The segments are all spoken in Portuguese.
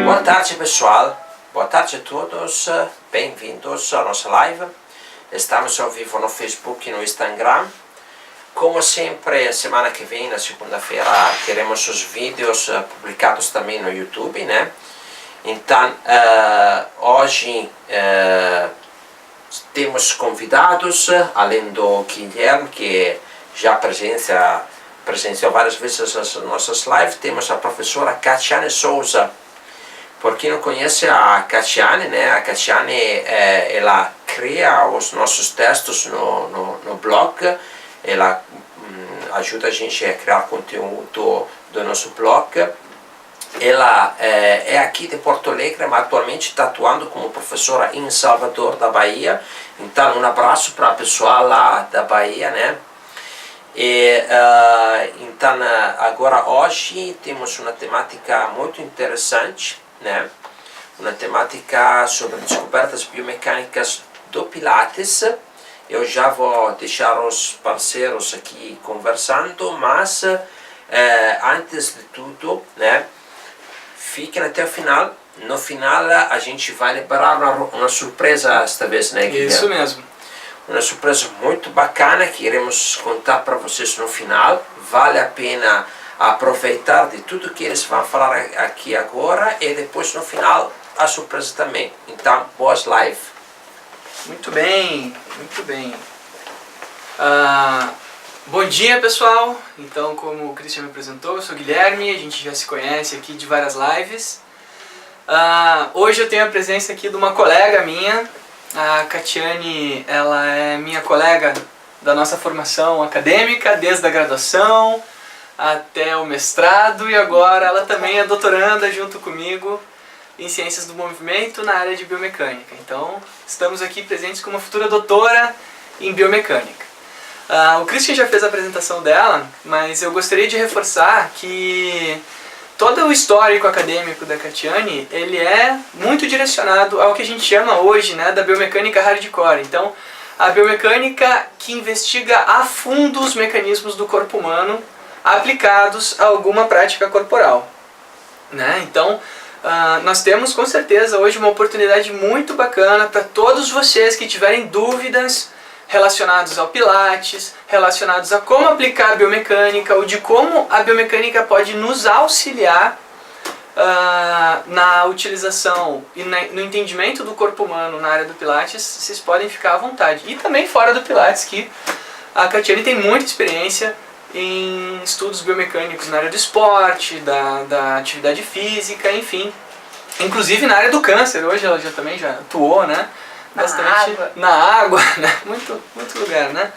Boa tarde, pessoal. Boa tarde a todos. Bem-vindos à nossa live. Estamos ao vivo no Facebook e no Instagram. Como sempre, semana que vem, na segunda-feira, teremos os vídeos publicados também no YouTube, né? Então, hoje temos convidados, além do Guilherme, que já presenciou várias vezes as nossas lives, temos a professora Catiane Souza. Por quem não conhece a Catiane, né? A Catiane, ela cria os nossos textos no blog, ela ajuda a gente a criar conteúdo do nosso blog. Ela é aqui de Porto Alegre, mas atualmente está atuando como professora em Salvador da Bahia. Então, um abraço para a pessoa lá da Bahia, né? Então, agora hoje temos uma temática muito interessante, né? Uma temática sobre descobertas biomecânicas do Pilates. Eu já vou deixar os parceiros aqui conversando, mas antes de tudo, né? Fiquem até o final. No final a gente vai liberar uma surpresa esta vez, né, Guilherme? Isso mesmo. Uma surpresa muito bacana que iremos contar para vocês no final. Vale a pena aproveitar de tudo que eles vão falar aqui agora e depois no final a surpresa também. Então, boas lives. Muito bem, muito bem. Bom dia, pessoal. Então, como o Christian me apresentou, eu sou o Guilherme, a gente já se conhece aqui de várias lives. Hoje eu tenho a presença aqui de uma colega minha. A Catiane, ela é minha colega da nossa formação acadêmica, desde a graduação até o mestrado, e agora ela também é doutoranda junto comigo em Ciências do Movimento na área de Biomecânica. Então, estamos aqui presentes com uma futura doutora em Biomecânica. O Christian já fez a apresentação dela, mas eu gostaria de reforçar que todo o histórico acadêmico da Catiane, ele é muito direcionado ao que a gente chama hoje, né, da biomecânica hardcore. Então, a biomecânica que investiga a fundo os mecanismos do corpo humano aplicados a alguma prática corporal, né? Então, nós temos com certeza hoje uma oportunidade muito bacana para todos vocês que tiverem dúvidas relacionados ao Pilates, relacionados a como aplicar a biomecânica, ou de como a biomecânica pode nos auxiliar na utilização e no entendimento do corpo humano na área do Pilates. Vocês podem ficar à vontade. E também fora do Pilates, que a Catiane tem muita experiência em estudos biomecânicos na área do esporte, da atividade física, enfim. Inclusive na área do câncer, hoje ela também já atuou, né? Bastante na água, né? Muito lugar, né?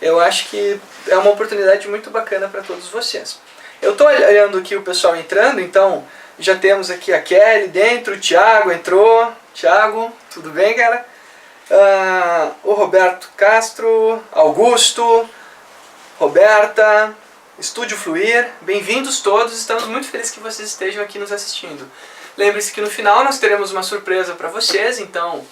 Eu acho que é uma oportunidade muito bacana para todos vocês. Eu estou olhando aqui o pessoal entrando, então já temos aqui a Kelly dentro, o Thiago entrou. Thiago, tudo bem, cara? O Roberto Castro, Augusto, Roberta, Estúdio Fluir, bem-vindos todos, estamos muito felizes que vocês estejam aqui nos assistindo. Lembre-se que no final nós teremos uma surpresa para vocês, então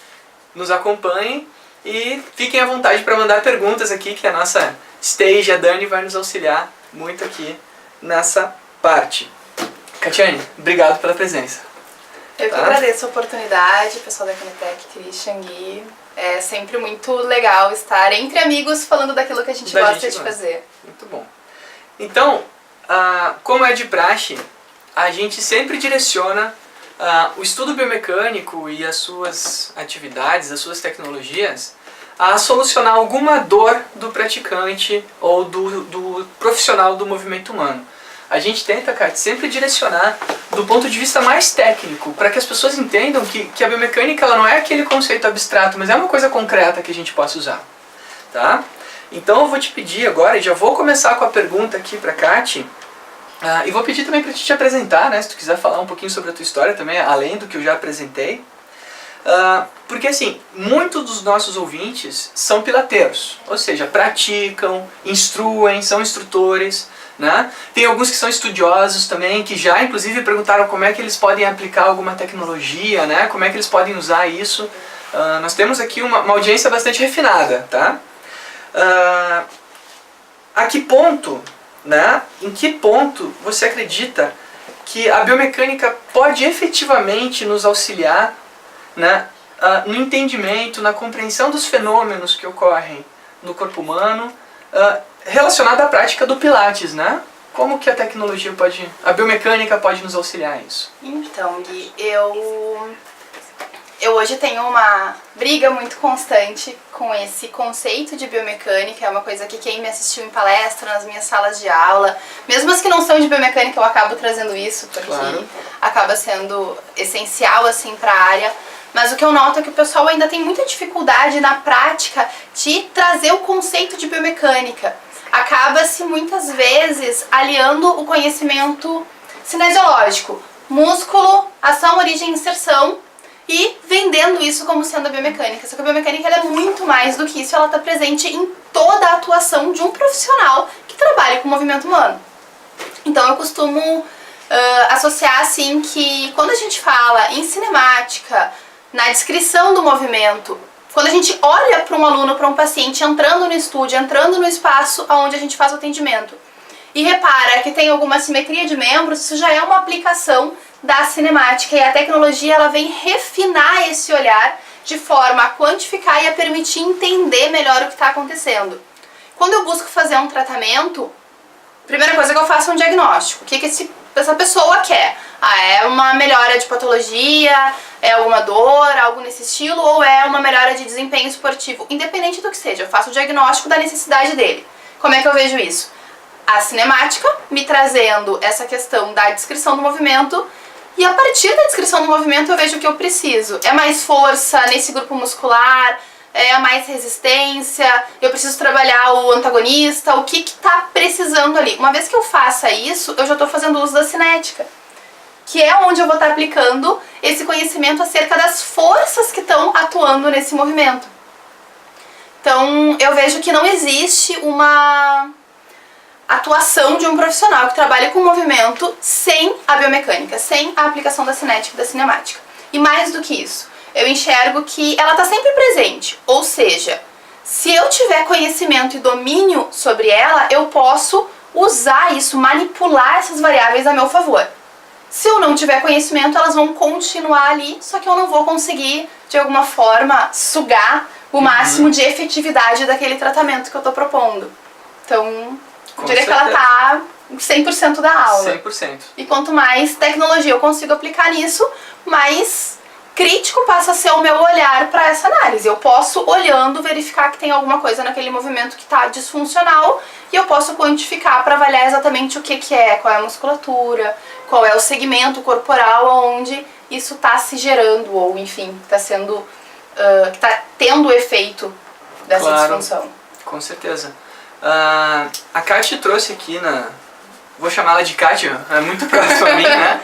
nos acompanhem e fiquem à vontade para mandar perguntas aqui, que a nossa stage, a Dani, vai nos auxiliar muito aqui nessa parte. Catiane, obrigado pela presença. Eu que agradeço a oportunidade, pessoal da Canetec, Christian, Gui. É sempre muito legal estar entre amigos falando daquilo que a gente gosta de fazer. Muito bom. Então, como é de praxe, a gente sempre direciona o estudo biomecânico e as suas atividades, as suas tecnologias, a solucionar alguma dor do praticante ou do profissional do movimento humano. A gente tenta, cara, sempre direcionar do ponto de vista mais técnico, para que as pessoas entendam que a biomecânica ela não é aquele conceito abstrato, mas é uma coisa concreta que a gente possa usar. Tá? Então eu vou te pedir agora, e já vou começar com a pergunta aqui para a Cati, e vou pedir também para te apresentar, né, se tu quiser falar um pouquinho sobre a tua história também, além do que eu já apresentei. Porque assim, muitos dos nossos ouvintes são pilateiros, ou seja, praticam, instruem, são instrutores, né? Tem alguns que são estudiosos também, que já inclusive perguntaram como é que eles podem aplicar alguma tecnologia, né? Como é que eles podem usar isso. Nós temos aqui uma audiência bastante refinada, tá? A que ponto, né? Em que ponto você acredita que a biomecânica pode efetivamente nos auxiliar, né, no entendimento, na compreensão dos fenômenos que ocorrem no corpo humano, relacionado à prática do Pilates, né? Como que a tecnologia pode, a biomecânica pode nos auxiliar nisso? Então, Gui, eu hoje tenho uma briga muito constante com esse conceito de biomecânica. É uma coisa que quem me assistiu em palestra, nas minhas salas de aula, mesmo as que não são de biomecânica, eu acabo trazendo isso, porque claro, acaba sendo essencial assim para a área. Mas o que eu noto é que o pessoal ainda tem muita dificuldade na prática de trazer o conceito de biomecânica. Acaba-se muitas vezes aliando o conhecimento cinesiológico, músculo, ação, origem e inserção, e vendendo isso como sendo a biomecânica. Só que a biomecânica ela é muito mais do que isso, ela está presente em toda a atuação de um profissional que trabalha com o movimento humano. Então eu costumo associar assim que quando a gente fala em cinemática, na descrição do movimento, quando a gente olha para um aluno, para um paciente entrando no estúdio, entrando no espaço onde a gente faz o atendimento e repara que tem alguma simetria de membros, isso já é uma aplicação da cinemática, e a tecnologia ela vem refinar esse olhar de forma a quantificar e a permitir entender melhor o que está acontecendo. Quando eu busco fazer um tratamento, a primeira coisa que eu faço é um diagnóstico. O que essa pessoa quer? É uma melhora de patologia, é alguma dor, algo nesse estilo, ou é uma melhora de desempenho esportivo? Independente do que seja, eu faço o diagnóstico da necessidade dele. Como é que eu vejo isso? A cinemática me trazendo essa questão da descrição do movimento, e a partir da descrição do movimento eu vejo o que eu preciso. É mais força nesse grupo muscular, é mais resistência, eu preciso trabalhar o antagonista, o que está precisando ali. Uma vez que eu faça isso, eu já estou fazendo uso da cinética, que é onde eu vou estar aplicando esse conhecimento acerca das forças que estão atuando nesse movimento. Então eu vejo que não existe uma atuação de um profissional que trabalha com movimento sem a biomecânica, sem a aplicação da cinética e da cinemática. E mais do que isso, eu enxergo que ela está sempre presente, ou seja, se eu tiver conhecimento e domínio sobre ela, eu posso usar isso, manipular essas variáveis a meu favor. Se eu não tiver conhecimento, elas vão continuar ali, só que eu não vou conseguir, de alguma forma, sugar o máximo de efetividade daquele tratamento que eu estou propondo. Então, eu diria que ela está 100% da aula. 100%. E quanto mais tecnologia eu consigo aplicar nisso, mais crítico passa a ser o meu olhar para essa análise. Eu posso, olhando, verificar que tem alguma coisa naquele movimento que está disfuncional, e eu posso quantificar para avaliar exatamente o que é, qual é a musculatura, qual é o segmento corporal onde isso está se gerando, ou enfim, está sendo, que está tendo o efeito dessa disfunção. Com certeza. A Kátia trouxe aqui vou chamá-la de Kátia, é muito próxima a mim, né?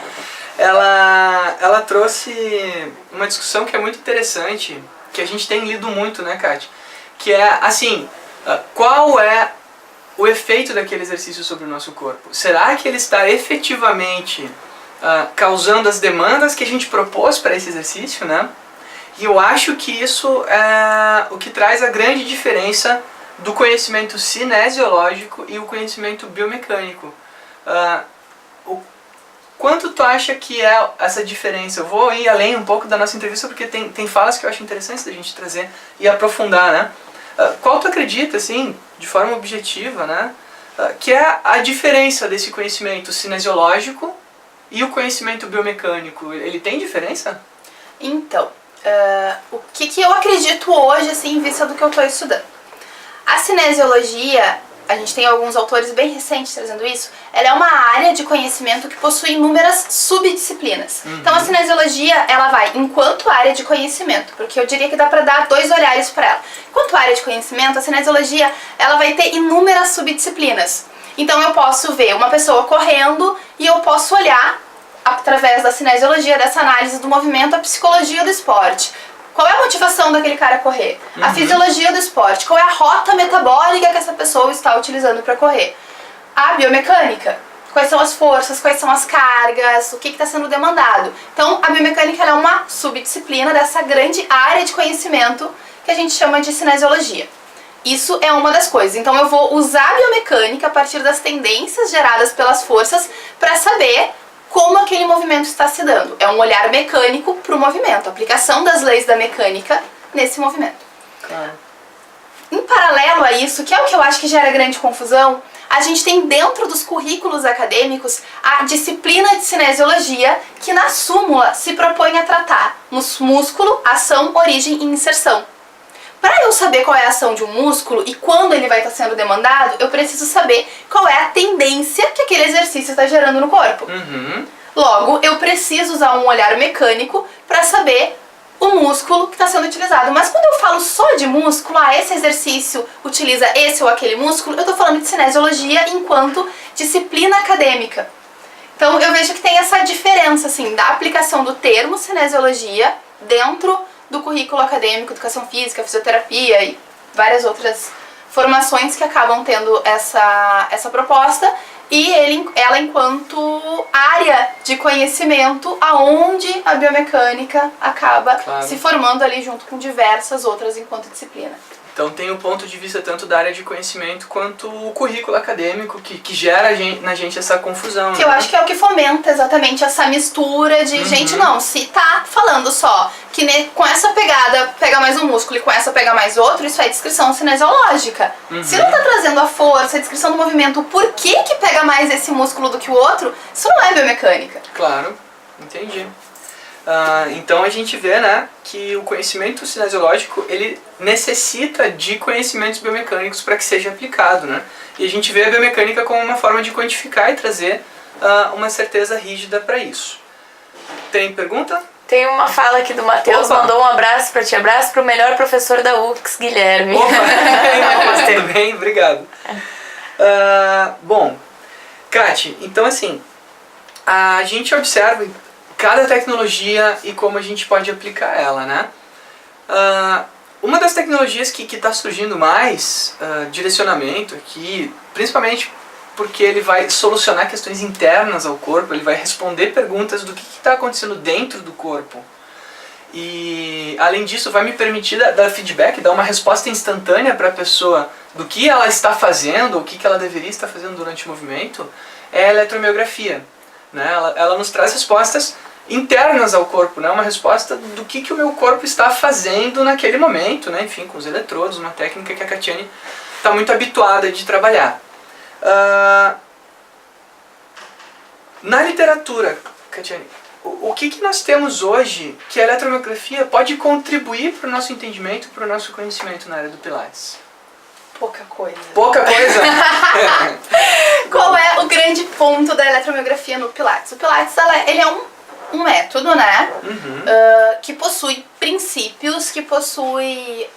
Ela trouxe uma discussão que é muito interessante, que a gente tem lido muito, né, Kátia? Que é, assim, qual é o efeito daquele exercício sobre o nosso corpo? Será que ele está efetivamente causando as demandas que a gente propôs para esse exercício, né? E eu acho que isso é o que traz a grande diferença do conhecimento cinesiológico e o conhecimento biomecânico. O quanto tu acha que é essa diferença? Eu vou ir além um pouco da nossa entrevista, porque tem falas que eu acho interessantes da gente trazer e aprofundar, né? Qual tu acredita, assim, de forma objetiva, né, que é a diferença desse conhecimento cinesiológico e o conhecimento biomecânico? Ele tem diferença? Então, o que eu acredito hoje, assim, em vista do que eu estou estudando? A cinesiologia, a gente tem alguns autores bem recentes trazendo isso, ela é uma área de conhecimento que possui inúmeras subdisciplinas. Então a cinesiologia, ela vai enquanto área de conhecimento, porque eu diria que dá para dar dois olhares para ela. Enquanto área de conhecimento, a cinesiologia, ela vai ter inúmeras subdisciplinas. Então eu posso ver uma pessoa correndo e eu posso olhar, através da cinesiologia, dessa análise do movimento, a psicologia do esporte. Qual é a motivação daquele cara correr? A fisiologia do esporte. Qual é a rota metabólica que essa pessoa está utilizando para correr? A biomecânica. Quais são as forças, quais são as cargas, o que está sendo demandado. Então, a biomecânica é uma subdisciplina dessa grande área de conhecimento que a gente chama de cinesiologia. Isso é uma das coisas. Então, eu vou usar a biomecânica a partir das tendências geradas pelas forças para saber como aquele movimento está se dando. É um olhar mecânico para o movimento, aplicação das leis da mecânica nesse movimento. Claro. Em paralelo a isso, que é o que eu acho que gera grande confusão, a gente tem dentro dos currículos acadêmicos a disciplina de cinesiologia, que na súmula se propõe a tratar músculo, ação, origem e inserção. Para eu saber qual é a ação de um músculo e quando ele vai estar sendo demandado, eu preciso saber qual é a tendência que aquele exercício está gerando no corpo. Logo, eu preciso usar um olhar mecânico para saber o músculo que está sendo utilizado. Mas quando eu falo só de músculo, esse exercício utiliza esse ou aquele músculo, eu estou falando de cinesiologia enquanto disciplina acadêmica. Então eu vejo que tem essa diferença assim, da aplicação do termo cinesiologia dentro do currículo acadêmico, educação física, fisioterapia e várias outras formações que acabam tendo essa proposta, e ela enquanto área de conhecimento aonde a biomecânica acaba se formando ali junto com diversas outras enquanto disciplina. Então tem o ponto de vista tanto da área de conhecimento quanto o currículo acadêmico que gera na gente essa confusão. Que eu acho que é o que fomenta exatamente essa mistura de gente, não, se tá falando só que com essa pegada pega mais um músculo e com essa pega mais outro, isso é descrição cinesiológica. Se não tá trazendo a força, a descrição do movimento, o porquê que pega mais esse músculo do que o outro, isso não é biomecânica. Claro, entendi. Então a gente vê, né, que o conhecimento cinesiológico ele necessita de conhecimentos biomecânicos para que seja aplicado, né? E a gente vê a biomecânica como uma forma de quantificar e trazer uma certeza rígida para isso. Tem pergunta? Tem uma fala aqui do Matheus, mandou um abraço para ti, abraço para o melhor professor da UFSC, Guilherme. Opa, tudo bem? Obrigado. Bom, Kati, então assim, a gente observa cada tecnologia e como a gente pode aplicar ela, né? Uma das tecnologias que está surgindo mais direcionamento aqui, principalmente porque ele vai solucionar questões internas ao corpo, ele vai responder perguntas do que está acontecendo dentro do corpo. E além disso vai me permitir dar feedback, dar uma resposta instantânea para a pessoa do que ela está fazendo, o que ela deveria estar fazendo durante o movimento, é a eletromiografia, né? Ela nos traz respostas internas ao corpo, né? Uma resposta do que o meu corpo está fazendo naquele momento, né? Enfim, com os eletrodos, uma técnica que a Katiane está muito habituada de trabalhar. Na literatura, Katiane, o que nós temos hoje que a eletromiografia pode contribuir para o nosso entendimento, para o nosso conhecimento na área do Pilates? Pouca coisa. Pouca coisa? Qual é o grande ponto da eletromiografia no Pilates? O Pilates ele é um método, né, que possui princípios, que possui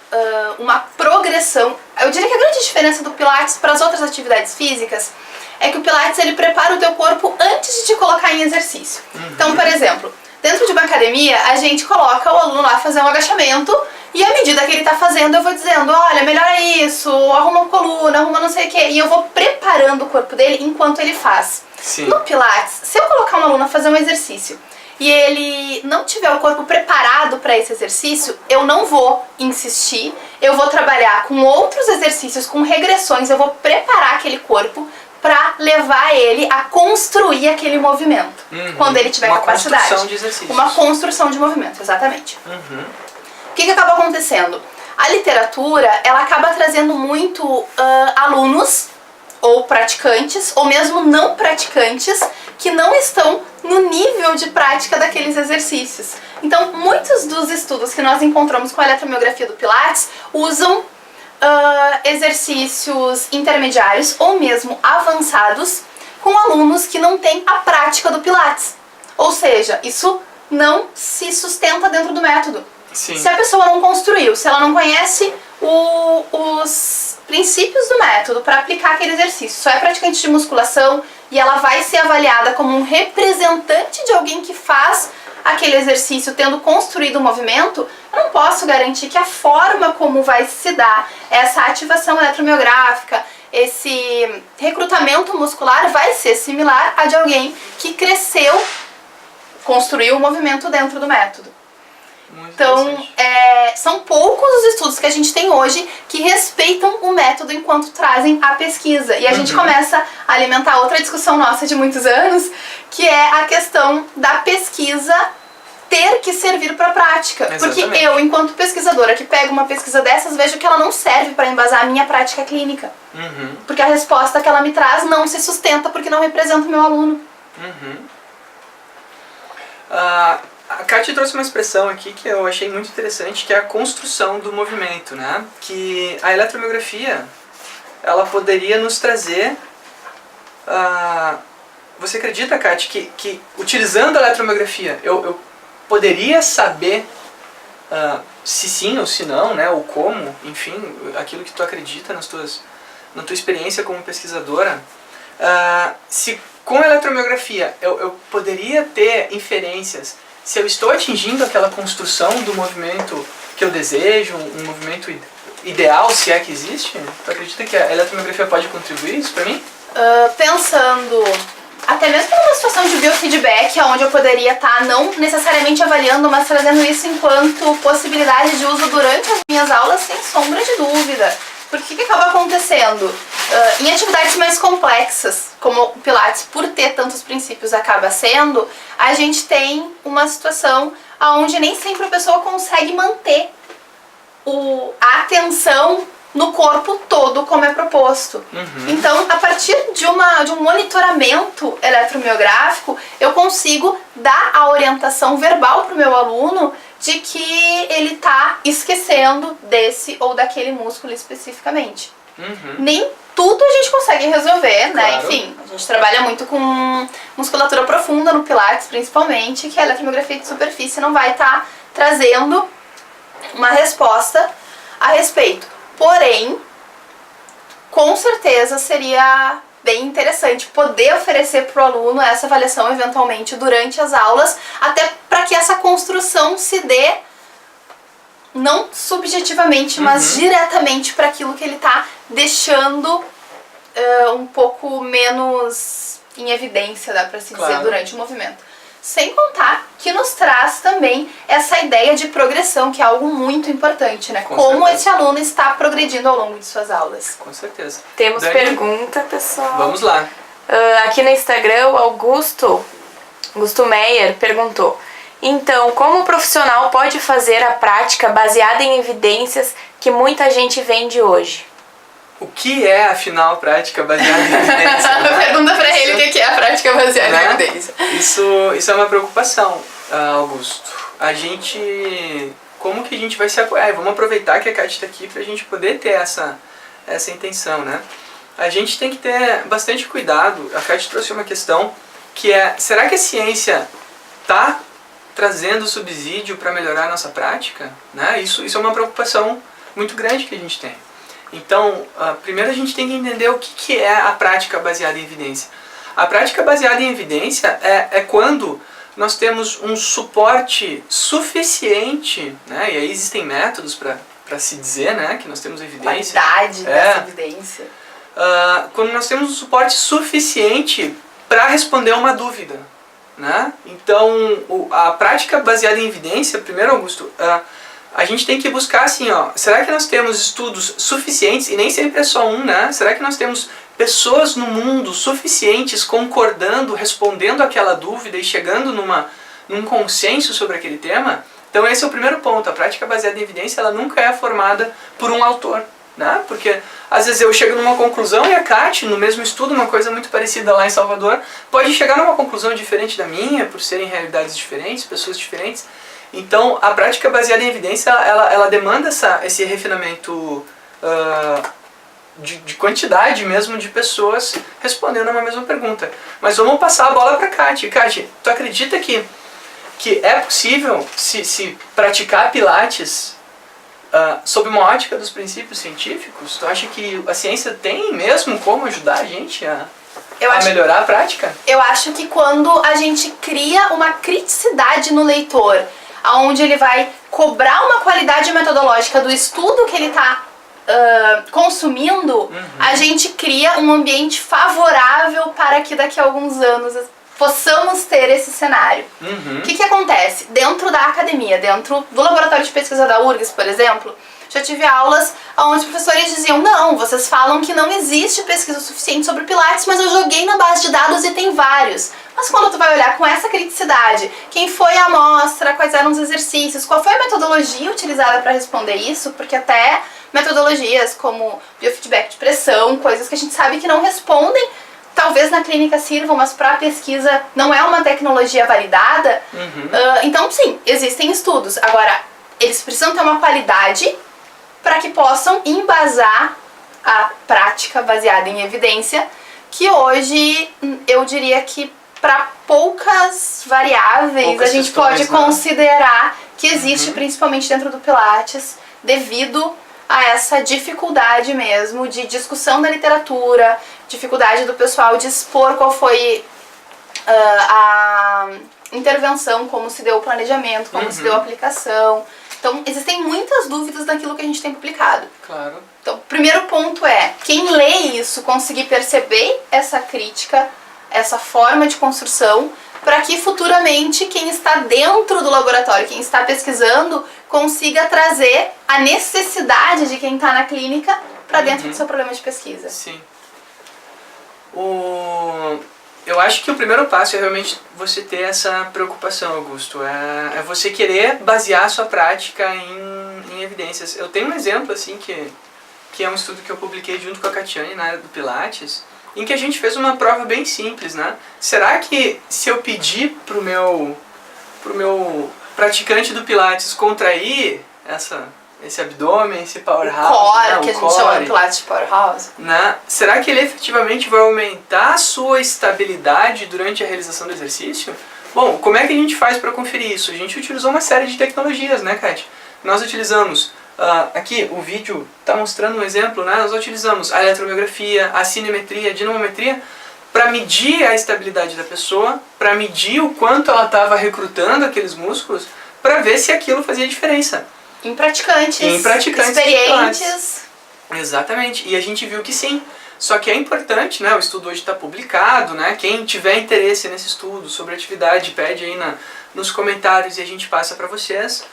uma progressão. Eu diria que a grande diferença do Pilates para as outras atividades físicas é que o Pilates ele prepara o teu corpo antes de te colocar em exercício. Então, por exemplo, dentro de uma academia, a gente coloca o aluno lá fazer um agachamento e à medida que ele está fazendo, eu vou dizendo, olha, melhora isso, arruma a coluna, arruma não sei o que, e eu vou preparando o corpo dele enquanto ele faz. Sim. No Pilates, se eu colocar um aluno a fazer um exercício e ele não tiver o corpo preparado para esse exercício, eu não vou insistir, eu vou trabalhar com outros exercícios, com regressões, eu vou preparar aquele corpo para levar ele a construir aquele movimento, quando ele tiver capacidade. Uma construção de exercícios. Uma construção de movimento, exatamente. O que acaba acontecendo? A literatura, ela acaba trazendo muito alunos ou praticantes, ou mesmo não praticantes, que não estão no nível de prática daqueles exercícios. Então, muitos dos estudos que nós encontramos com a eletromiografia do Pilates usam exercícios intermediários ou mesmo avançados com alunos que não têm a prática do Pilates. Ou seja, isso não se sustenta dentro do método. Sim. Se a pessoa não construiu, se ela não conhece os princípios do método para aplicar aquele exercício, só é praticante de musculação e ela vai ser avaliada como um representante de alguém que faz aquele exercício tendo construído o movimento, eu não posso garantir que a forma como vai se dar essa ativação eletromiográfica, esse recrutamento muscular vai ser similar a de alguém que cresceu, construiu o movimento dentro do método. Muito Então, interessante. são poucos os estudos que a gente tem hoje que respeitam o método enquanto trazem a pesquisa. E a gente começa a alimentar outra discussão nossa de muitos anos, que é a questão da pesquisa ter que servir para a prática. Exatamente. Porque eu, enquanto pesquisadora, que pego uma pesquisa dessas, vejo que ela não serve para embasar a minha prática clínica. Porque a resposta que ela me traz não se sustenta porque não representa o meu aluno. A Kátia trouxe uma expressão aqui que eu achei muito interessante, que é a construção do movimento, né? Que a eletromiografia, ela poderia nos trazer... Você acredita, Kátia, que utilizando a eletromiografia, eu poderia saber se sim ou se não, né? Ou como, enfim, aquilo que tu acredita na tua experiência como pesquisadora, se com a eletromiografia eu poderia ter inferências se eu estou atingindo aquela construção do movimento que eu desejo, um movimento ideal, se é que existe? Tu acredita que a eletromiografia pode contribuir isso para mim? Pensando até mesmo numa situação de biofeedback, onde eu poderia estar não necessariamente avaliando, mas trazendo isso enquanto possibilidade de uso durante as minhas aulas, sem sombra de dúvida. Porque o que acaba acontecendo? Em atividades mais complexas, como o Pilates, por ter tantos princípios, acaba sendo, a gente tem uma situação onde nem sempre a pessoa consegue manter a atenção no corpo todo, como é proposto. Então, a partir de um monitoramento eletromiográfico, eu consigo dar a orientação verbal para o meu aluno de que ele está esquecendo desse ou daquele músculo especificamente. Nem tudo a gente consegue resolver, né? Claro. Enfim, a gente trabalha muito com musculatura profunda no Pilates, principalmente, que a eletromiografia de superfície não vai estar trazendo uma resposta a respeito. Porém, com certeza seria bem interessante poder oferecer para o aluno essa avaliação eventualmente durante as aulas, até para que essa construção se dê não subjetivamente, mas diretamente para aquilo que ele está deixando um pouco menos em evidência, dá para se dizer, durante o movimento. Sem contar que nos traz também essa ideia de progressão, que é algo muito importante, né? Como esse aluno está progredindo ao longo de suas aulas. Com certeza. Temos Dani, pergunta, pessoal. Vamos lá. Aqui no Instagram, o Augusto Meyer perguntou: então, como o profissional pode fazer a prática baseada em evidências que muita gente vende hoje? O que é, afinal, prática baseada em evidência? Né? Pergunta pra ele o que é a prática baseada em evidência. Isso é uma preocupação, Augusto. Como que a gente vai se apoiar? E vamos aproveitar que a Kátia está aqui para a gente poder ter essa intenção, né? A gente tem que ter bastante cuidado. A Kátia trouxe uma questão que é: será que a ciência está trazendo subsídio para melhorar a nossa prática? Né? Isso é uma preocupação muito grande que a gente tem. Então, primeiro a gente tem que entender o que é a prática baseada em evidência. A prática baseada em evidência é quando nós temos um suporte suficiente, né? E aí existem métodos para se dizer, né, que nós temos evidência. Qualidade dessa evidência. Quando nós temos um suporte suficiente para responder uma dúvida, né? Então, a prática baseada em evidência, primeiro, Augusto, a gente tem que buscar assim, será que nós temos estudos suficientes, e nem sempre é só um, né? Será que nós temos pessoas no mundo suficientes concordando, respondendo aquela dúvida e chegando num consenso sobre aquele tema? Então esse é o primeiro ponto. A prática baseada em evidência, ela nunca é formada por um autor, né? Porque às vezes eu chego numa conclusão e a Kátia, no mesmo estudo, uma coisa muito parecida lá em Salvador, pode chegar numa conclusão diferente da minha, por serem realidades diferentes, pessoas diferentes. Então, a prática baseada em evidência, ela demanda esse refinamento de quantidade mesmo de pessoas respondendo a uma mesma pergunta. Mas vamos passar a bola para a Kátia. Kátia, tu acredita que é possível se praticar Pilates sob uma ótica dos princípios científicos? Tu acha que a ciência tem mesmo como ajudar a gente a melhorar a prática? Eu acho que quando a gente cria uma criticidade no leitor, onde ele vai cobrar uma qualidade metodológica do estudo que ele está consumindo, a gente cria um ambiente favorável para que daqui a alguns anos possamos ter esse cenário. O que acontece? Dentro da academia, dentro do laboratório de pesquisa da URGS, por exemplo, já tive aulas onde os professores diziam: não, vocês falam que não existe pesquisa suficiente sobre Pilates, mas eu joguei na base de dados e tem vários. Mas quando tu vai olhar com essa criticidade, quem foi a amostra, quais eram os exercícios, qual foi a metodologia utilizada para responder isso, porque até metodologias como biofeedback de pressão, coisas que a gente sabe que não respondem, talvez na clínica sirvam, mas para a pesquisa não é uma tecnologia validada. Então sim, existem estudos. Agora, eles precisam ter uma qualidade para que possam embasar a prática baseada em evidência, que hoje eu diria que para poucas variáveis a gente pode considerar que existe, principalmente dentro do Pilates, devido a essa dificuldade mesmo de discussão da literatura, dificuldade do pessoal de expor qual foi a intervenção, como se deu o planejamento, como se deu a aplicação. Então, existem muitas dúvidas daquilo que a gente tem publicado. Claro. Então, o primeiro ponto é, quem lê isso conseguir perceber essa crítica, essa forma de construção, para que futuramente quem está dentro do laboratório, quem está pesquisando, consiga trazer a necessidade de quem está na clínica para dentro do seu problema de pesquisa. Sim. Eu acho que o primeiro passo é realmente você ter essa preocupação, Augusto. É você querer basear a sua prática em evidências. Eu tenho um exemplo, assim, que é um estudo que eu publiquei junto com a Catiane na área do Pilates, em que a gente fez uma prova bem simples, né? Será que se eu pedir pro meu praticante do Pilates contrair esse abdômen, esse powerhouse, O core, né? que a gente chama de Pilates Powerhouse. Né? Será que ele efetivamente vai aumentar a sua estabilidade durante a realização do exercício? Bom, como é que a gente faz para conferir isso? A gente utilizou uma série de tecnologias, né, Kátia? Nós utilizamos, aqui o vídeo está mostrando um exemplo, né? Nós utilizamos a eletromiografia, a cinemetria, a dinamometria, para medir a estabilidade da pessoa, para medir o quanto ela estava recrutando aqueles músculos, para ver se aquilo fazia diferença. Em praticantes experientes. Exatamente, e a gente viu que sim. Só que é importante, né? O estudo hoje está publicado, né? Quem tiver interesse nesse estudo sobre atividade, pede aí nos comentários e a gente passa para vocês.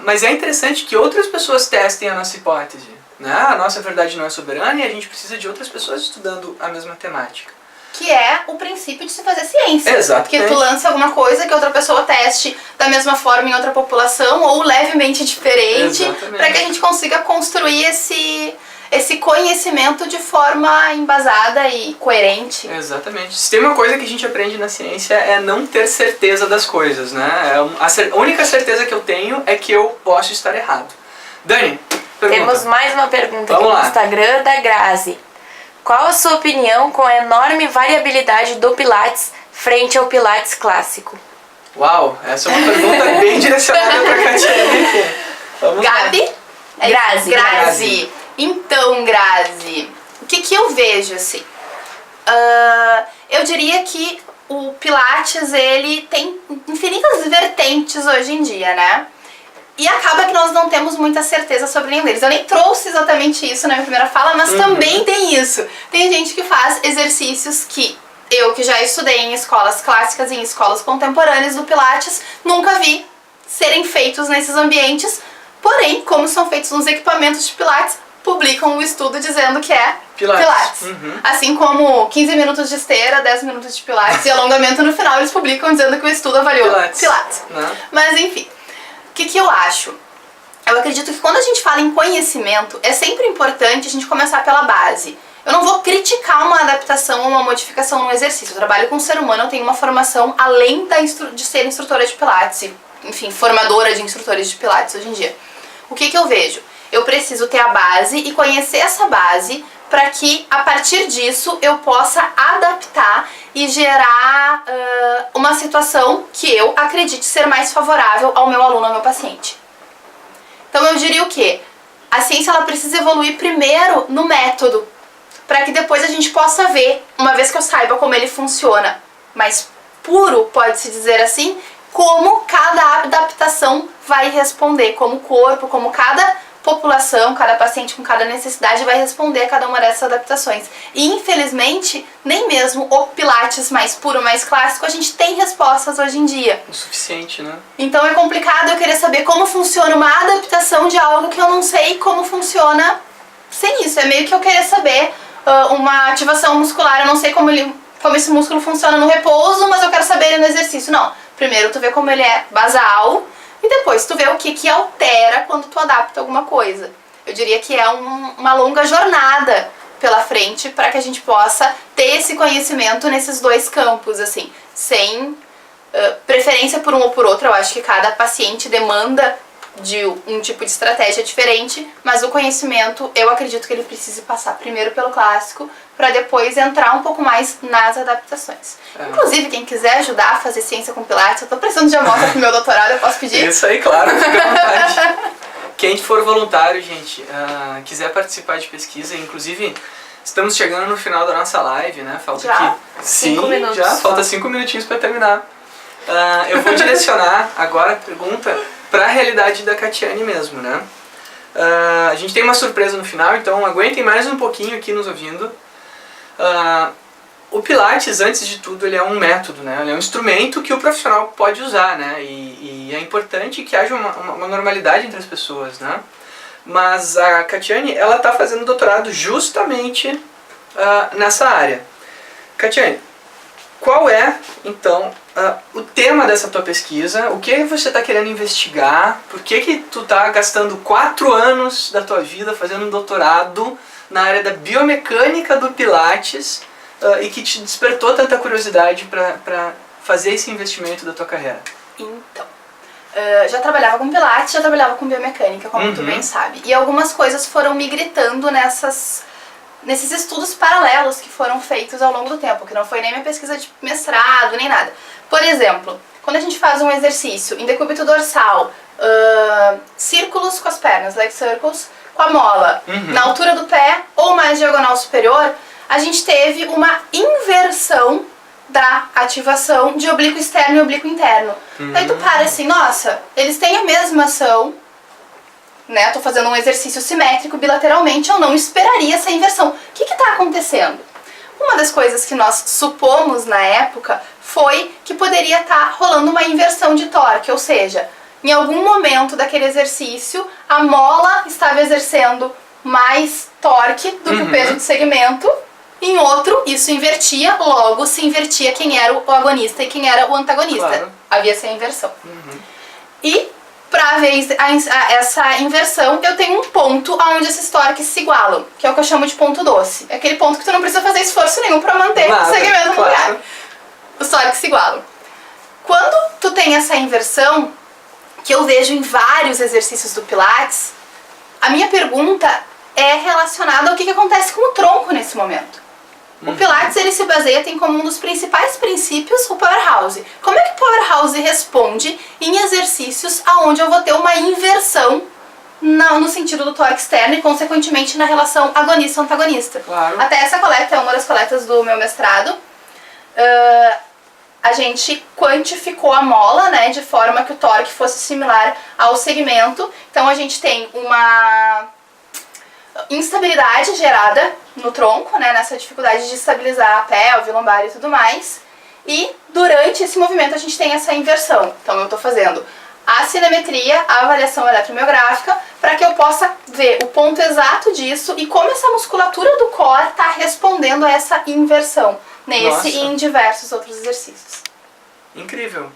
Mas é interessante que outras pessoas testem a nossa hipótese, né? A nossa verdade não é soberana e a gente precisa de outras pessoas estudando a mesma temática. Que é o princípio de se fazer ciência. Exatamente. Que tu lança alguma coisa que outra pessoa teste da mesma forma em outra população ou levemente diferente, para que a gente consiga construir esse conhecimento de forma embasada e coerente. Exatamente. Se tem uma coisa que a gente aprende na ciência é não ter certeza das coisas, né? A única certeza que eu tenho é que eu posso estar errado. Dani, pergunta. Temos mais uma pergunta Vamos aqui lá. no Instagram da Grazi. Qual a sua opinião com a enorme variabilidade do Pilates frente ao Pilates clássico? Uau, essa é uma pergunta bem direcionada para a Catiane aqui. Vamos Gabi? lá. Grazi. Então, Grazi, o que eu vejo assim? Eu diria que o Pilates, ele tem infinitas vertentes hoje em dia, né? E acaba que nós não temos muita certeza sobre nenhum deles. Eu nem trouxe exatamente isso na minha primeira fala, mas também tem isso. Tem gente que faz exercícios que eu, que já estudei em escolas clássicas e em escolas contemporâneas do Pilates, nunca vi serem feitos nesses ambientes. Porém, como são feitos nos equipamentos de Pilates, publicam um estudo dizendo que é Pilates. Assim como 15 minutos de esteira, 10 minutos de Pilates e alongamento no final, eles publicam dizendo que o estudo avaliou Pilates. Mas enfim, o que eu acho? Eu acredito que quando a gente fala em conhecimento, é sempre importante a gente começar pela base. Eu não vou criticar uma adaptação ou uma modificação no exercício. Eu trabalho com um ser humano, eu tenho uma formação além de ser instrutora de Pilates, e, enfim, formadora de instrutores de Pilates hoje em dia. O que eu vejo? Eu preciso ter a base e conhecer essa base para que, a partir disso, eu possa adaptar e gerar uma situação que eu acredite ser mais favorável ao meu aluno, ao meu paciente. Então eu diria o quê? A ciência ela precisa evoluir primeiro no método, para que depois a gente possa ver, uma vez que eu saiba como ele funciona, mais puro, pode-se dizer assim, como cada adaptação vai responder, como o corpo, como cada população, cada paciente com cada necessidade vai responder a cada uma dessas adaptações. E infelizmente, nem mesmo o Pilates mais puro, mais clássico, a gente tem respostas hoje em dia. O suficiente, né? Então é complicado eu querer saber como funciona uma adaptação de algo que eu não sei como funciona sem isso. É meio que eu querer saber uma ativação muscular, eu não sei como esse músculo funciona no repouso, mas eu quero saber ele no exercício. Não, primeiro tu vê como ele é basal e depois tu vê o que altera quando tu adapta alguma coisa. Eu diria que é uma longa jornada pela frente para que a gente possa ter esse conhecimento nesses dois campos, assim, sem preferência por um ou por outro. Eu acho que cada paciente demanda de um tipo de estratégia diferente, mas o conhecimento, eu acredito que ele precise passar primeiro pelo clássico, para depois entrar um pouco mais nas adaptações. Inclusive, quem quiser ajudar a fazer ciência com Pilates, eu tô precisando de amostra pro meu doutorado, eu posso pedir? Isso aí, claro, fica à vontade. Quem for voluntário, gente, quiser participar de pesquisa, inclusive estamos chegando no final da nossa live, né? Falta Já? aqui 5 minutos. Já, falta 5 minutinhos para terminar. Eu vou direcionar agora a pergunta para a realidade da Catiane mesmo, né? A gente tem uma surpresa no final, então aguentem mais um pouquinho aqui nos ouvindo. O Pilates, antes de tudo, ele é um método, né? Ele é um instrumento que o profissional pode usar, né? E é importante que haja uma normalidade entre as pessoas, né? Mas a Catiane, ela está fazendo doutorado justamente nessa área. Catiane, qual é, então, o tema dessa tua pesquisa? O que você está querendo investigar? Por que tu está gastando 4 anos da tua vida fazendo um doutorado na área da biomecânica do Pilates e que te despertou tanta curiosidade para fazer esse investimento da tua carreira? Então, já trabalhava com Pilates, já trabalhava com biomecânica, como tu bem sabe. E algumas coisas foram me gritando nesses estudos paralelos que foram feitos ao longo do tempo, que não foi nem minha pesquisa de mestrado, nem nada. Por exemplo, quando a gente faz um exercício em decúbito dorsal, círculos com as pernas, leg circles, com a mola, na altura do pé ou mais diagonal superior, a gente teve uma inversão da ativação de oblíquo externo e oblíquo interno. Daí tu para assim, nossa, eles têm a mesma ação, né? Tô fazendo um exercício simétrico bilateralmente, eu não esperaria essa inversão. O que está acontecendo? Uma das coisas que nós supomos na época foi que poderia estar rolando uma inversão de torque, ou seja, em algum momento daquele exercício, a mola estava exercendo mais torque do que o peso do segmento, em outro isso invertia, logo se invertia quem era o agonista e quem era o antagonista. Claro. Havia essa inversão. E para ver essa inversão, eu tenho um ponto onde esses torques se igualam, que é o que eu chamo de ponto doce. É aquele ponto que tu não precisa fazer esforço nenhum para manter o segmento no lugar. Os torques se igualam. Quando tu tem essa inversão, que eu vejo em vários exercícios do Pilates, a minha pergunta é relacionada ao que acontece com o tronco nesse momento. O Pilates, ele se baseia, tem como um dos principais princípios o Powerhouse. Como é que o Powerhouse responde em exercícios onde eu vou ter uma inversão no sentido do torque externo e, consequentemente, na relação agonista-antagonista? Claro. Até essa coleta é uma das coletas do meu mestrado. A gente quantificou a mola, né, de forma que o torque fosse similar ao segmento. Então, a gente tem uma instabilidade gerada no tronco, né, nessa dificuldade de estabilizar a pelve, lombar e tudo mais. E durante esse movimento a gente tem essa inversão. Então eu estou fazendo a cinemetria, a avaliação eletromiográfica, para que eu possa ver o ponto exato disso e como essa musculatura do core está respondendo a essa inversão nesse e em diversos outros exercícios. Incrível.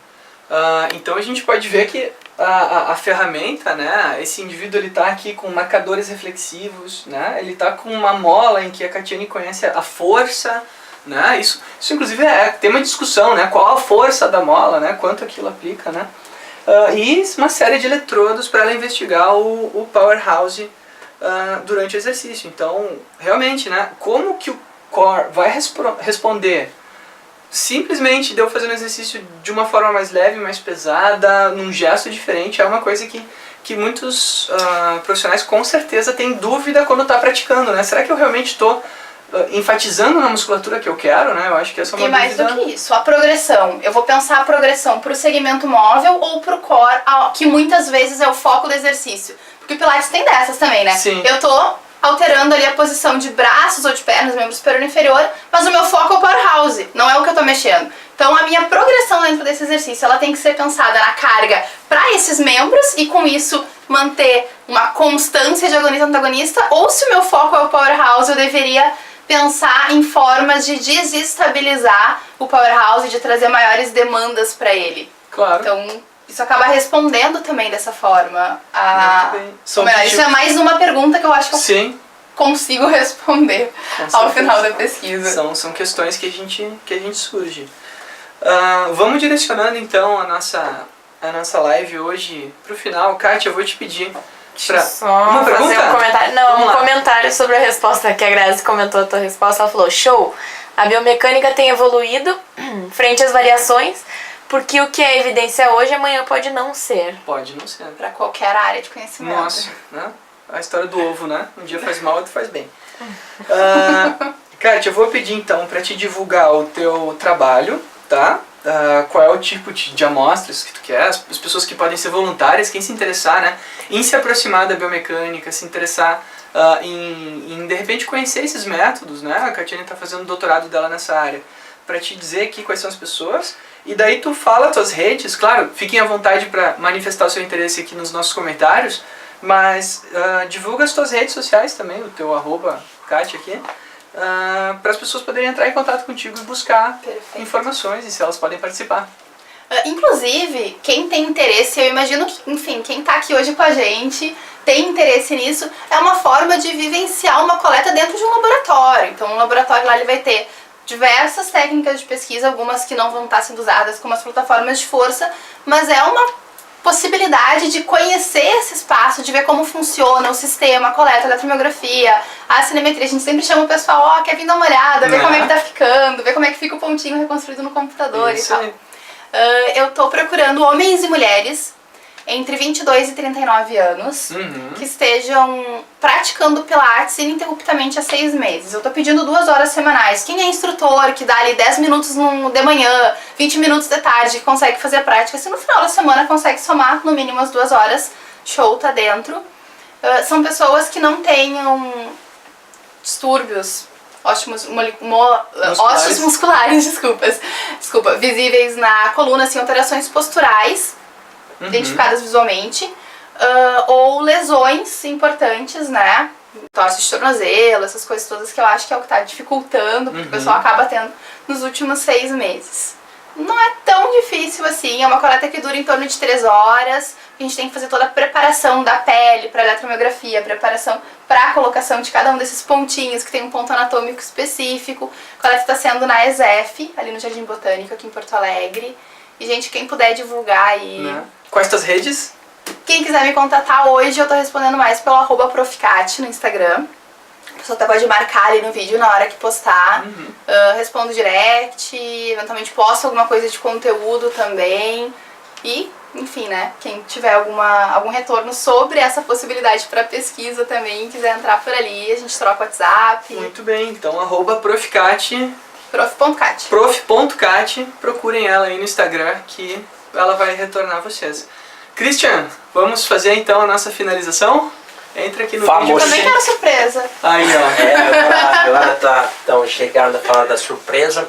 Então a gente pode ver que a ferramenta, né, esse indivíduo ele está aqui com marcadores reflexivos, né, ele está com uma mola em que a Catiane conhece a força, né, isso inclusive é tema de discussão, né, qual a força da mola, né, quanto aquilo aplica, né, e uma série de eletrodos para ela investigar o Powerhouse durante o exercício. Então, realmente, né, como que o core vai responder simplesmente de eu fazer um exercício de uma forma mais leve, mais pesada, num gesto diferente, é uma coisa que muitos profissionais com certeza têm dúvida quando está praticando, né? Será que eu realmente estou enfatizando na musculatura que eu quero, né? Eu acho que essa é uma dúvida. E mais do que isso, a progressão. Eu vou pensar a progressão para o segmento móvel ou para o core, que muitas vezes é o foco do exercício. Porque o Pilates tem dessas também, né? Sim. Eu tô alterando ali a posição de braços ou de pernas, membro superior e inferior, mas o meu foco é o powerhouse, não é o que eu tô mexendo. Então a minha progressão dentro desse exercício, ela tem que ser pensada na carga para esses membros e com isso manter uma constância de agonista-antagonista, ou se o meu foco é o powerhouse, eu deveria pensar em formas de desestabilizar o powerhouse e de trazer maiores demandas para ele. Claro. Então, isso acaba respondendo também dessa forma. Muito bem. São Isso é mais uma pergunta que eu acho que eu Sim, consigo responder com ao certeza. final da pesquisa. São questões que a gente surge. Vamos direcionando então a nossa live hoje pro final. Kátia, eu vou te pedir pra... Só Uma fazer pergunta? um comentário. Não, Vamos um lá. comentário sobre a resposta que a Grazi comentou a tua resposta. Ela falou: show! A biomecânica tem evoluído frente às variações, porque o que é evidência hoje, amanhã pode não ser. Pode não ser. Para qualquer área de conhecimento. Nossa, né? A história do ovo, né? Um dia faz mal, outro faz bem. Kátia, eu vou pedir então para te divulgar o teu trabalho, tá? Qual é o tipo de amostras que tu quer, as pessoas que podem ser voluntárias, quem se interessar, né? Em se aproximar da biomecânica, se interessar em de repente conhecer esses métodos, né? A Katiane está fazendo o doutorado dela nessa área. Para te dizer aqui quais são as pessoas, e daí tu fala as tuas redes, claro, fiquem à vontade para manifestar o seu interesse aqui nos nossos comentários, mas divulga as tuas redes sociais também, o teu @Katia aqui, para as pessoas poderem entrar em contato contigo e buscar Perfeito. informações e se elas podem participar. Inclusive, quem tem interesse, eu imagino que, enfim, quem tá aqui hoje com a gente tem interesse nisso, é uma forma de vivenciar uma coleta dentro de um laboratório. Então, um laboratório lá ele vai ter diversas técnicas de pesquisa, algumas que não vão estar sendo usadas como as plataformas de força, mas é uma possibilidade de conhecer esse espaço, de ver como funciona o sistema, a coleta, a eletromiografia, a cinemetria. A gente sempre chama o pessoal, quer vir dar uma olhada, ver como é que tá ficando, ver como é que fica o pontinho reconstruído no computador Isso e tal. aí. Eu tô procurando homens e mulheres entre 22 e 39 anos que estejam praticando Pilates ininterruptamente há 6 meses. Eu tô pedindo 2 horas semanais. Quem é instrutor, que dá ali 10 minutos de manhã, 20 minutos de tarde, que consegue fazer a prática, se no final da semana consegue somar no mínimo as 2 horas, show, tá dentro. São pessoas que não tenham distúrbios ossos musculares, desculpa, visíveis na coluna, assim, alterações posturais, identificadas visualmente, ou lesões importantes, né? Torce de tornozelo, essas coisas todas que eu acho que é o que está dificultando, porque o pessoal acaba tendo nos últimos 6 meses. Não é tão difícil assim, é uma coleta que dura em torno de 3 horas. A gente tem que fazer toda a preparação da pele para eletromiografia, preparação para a colocação de cada um desses pontinhos, que tem um ponto anatômico específico. A coleta está sendo na ESEF, ali no Jardim Botânico, aqui em Porto Alegre. E, gente, quem puder divulgar aí... Né? Quais tuas redes? Quem quiser me contatar hoje, eu tô respondendo mais pelo @Profcat no Instagram. A pessoa até pode marcar ali no vídeo na hora que postar. Respondo direct, eventualmente posto alguma coisa de conteúdo também. E, enfim, né, quem tiver algum retorno sobre essa possibilidade para pesquisa também, quiser entrar por ali, a gente troca o WhatsApp. Muito bem, então @Profcat, Prof.cat. prof.cat, procurem ela aí no Instagram que ela vai retornar a vocês. Christian, vamos fazer então a nossa finalização? Entra aqui no Vamos. vídeo. Também quero surpresa. Aí, ó. Agora estão chegando a falar da surpresa.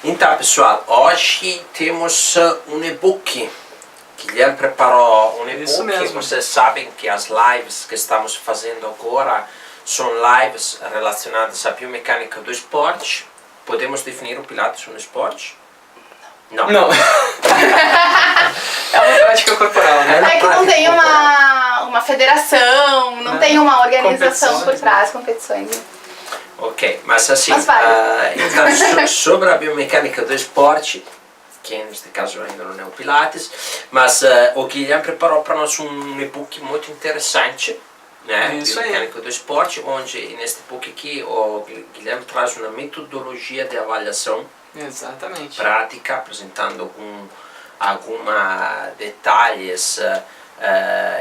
Então, pessoal, hoje temos um e-book. Guilherme preparou um Isso e-book. mesmo. Vocês sabem que as lives que estamos fazendo agora são lives relacionadas à biomecânica do esporte. Podemos definir o Pilates um esporte? Não. Não. É uma prática corporal, né? É que não tem uma federação, não tem uma organização por trás, competições. Ok, mas assim, Mas vale. então, sobre a biomecânica do esporte, que neste caso ainda não é o Pilates, mas o Guilherme preparou para nós um e-book muito interessante, né? Isso aí. Biomecânica do esporte, onde neste e-book aqui o Guilherme traz uma metodologia de avaliação Exatamente. prática, apresentando alguns detalhes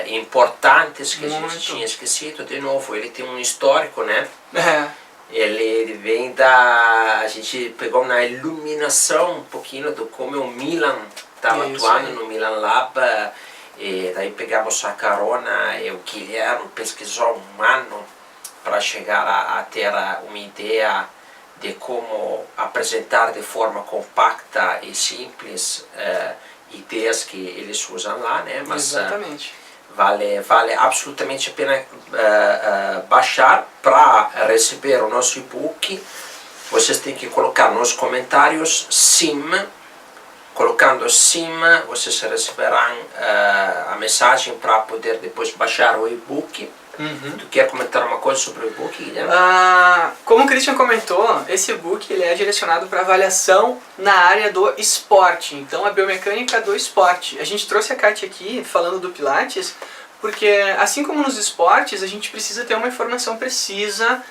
importantes que a gente tinha esquecido. De novo, ele tem um histórico, né? Ele vem a gente pegou na iluminação um pouquinho do como o Milan estava Isso atuando aí. no Milan Lab E daí pegamos a carona e o Guilherme pesquisou um ano para chegar a ter uma ideia de como apresentar de forma compacta e simples ideias que eles usam lá, né? Mas Exatamente. vale absolutamente a pena baixar. Para receber o nosso e-book. Vocês têm que colocar nos comentários SIM. Colocando SIM, vocês receberão a mensagem para poder depois baixar o e-book. Tu quer comentar uma coisa sobre o e-book, Guilherme? Como o Christian comentou, esse e-book ele é direcionado para avaliação na área do esporte, então a biomecânica do esporte. A gente trouxe a Kátia aqui falando do Pilates, porque assim como nos esportes, a gente precisa ter uma informação precisa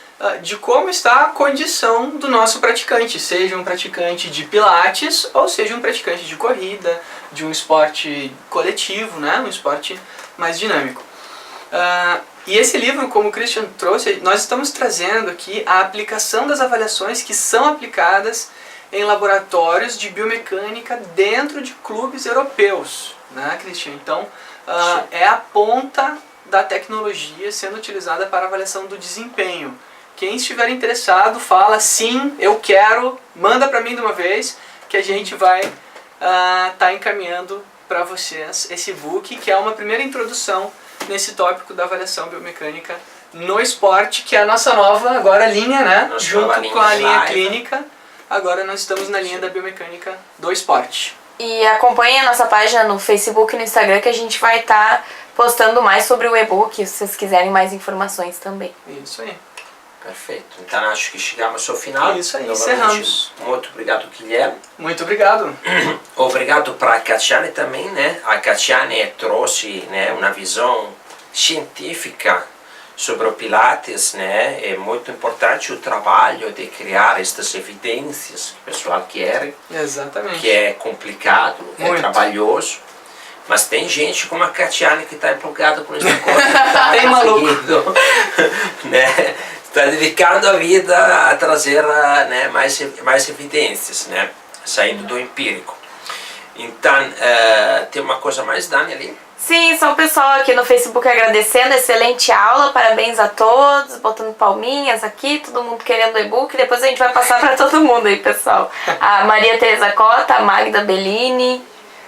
de como está a condição do nosso praticante, seja um praticante de Pilates ou seja um praticante de corrida, de um esporte coletivo, né? Um esporte mais dinâmico. E esse livro, como o Christian trouxe, nós estamos trazendo aqui a aplicação das avaliações que são aplicadas em laboratórios de biomecânica dentro de clubes europeus, né, Christian? Então, é a ponta da tecnologia sendo utilizada para avaliação do desempenho. Quem estiver interessado, fala sim, eu quero, manda para mim de uma vez, que a gente vai estar encaminhando para vocês esse e-book, que é uma primeira introdução nesse tópico da avaliação biomecânica no esporte, que é a nossa nova agora linha, né? Nossa junto nova com a linha live. clínica, agora nós estamos na linha da biomecânica do esporte. E acompanhe a nossa página no Facebook e no Instagram, que a gente vai estar postando mais sobre o e-book, se vocês quiserem mais informações também. Isso aí. Perfeito. Então acho que chegamos ao final. Isso aí, Novamente, encerramos. muito obrigado, Guilherme. Muito obrigado. Obrigado para a Catiane também, né? A Catiane trouxe, né, uma visão científica sobre o Pilates, né? É muito importante o trabalho de criar estas evidências que o pessoal quer, Exatamente. que é complicado, é Muito. trabalhoso. Mas tem gente como a Catiane que está empolgada com esse negócio. Tem maluco. Né? Está dedicando a vida a trazer, né, mais evidências, né? Saindo do empírico. Então, tem uma coisa mais, Dani, ali? Sim, só o pessoal aqui no Facebook agradecendo, excelente aula, parabéns a todos, botando palminhas aqui, todo mundo querendo o e-book, depois a gente vai passar para todo mundo aí, pessoal. A Maria Tereza Cota, a Magda Bellini,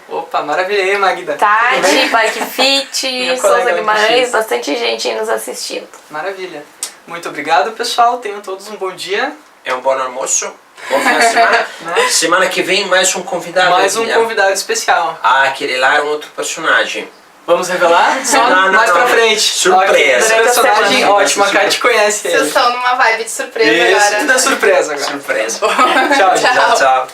Opa, maravilha aí, Magda. Tati, Bike Fit, Minha Souza colega Guimarães, LX. bastante gente aí nos assistindo. Maravilha. Muito obrigado, pessoal. Tenham todos um bom dia. É um bom almoço, bom final de semana. Semana que vem mais um convidado. Mais um Guilherme. convidado especial. Aquele lá é um outro personagem. Vamos revelar? Só Não, mais pra frente. Surpresa. Ok, personagem ótimo, a Kátia conhece Vocês ele. estão numa vibe de surpresa Isso, agora. tudo é surpresa agora. Surpresa. Tchau, gente. Tchau. Tchau.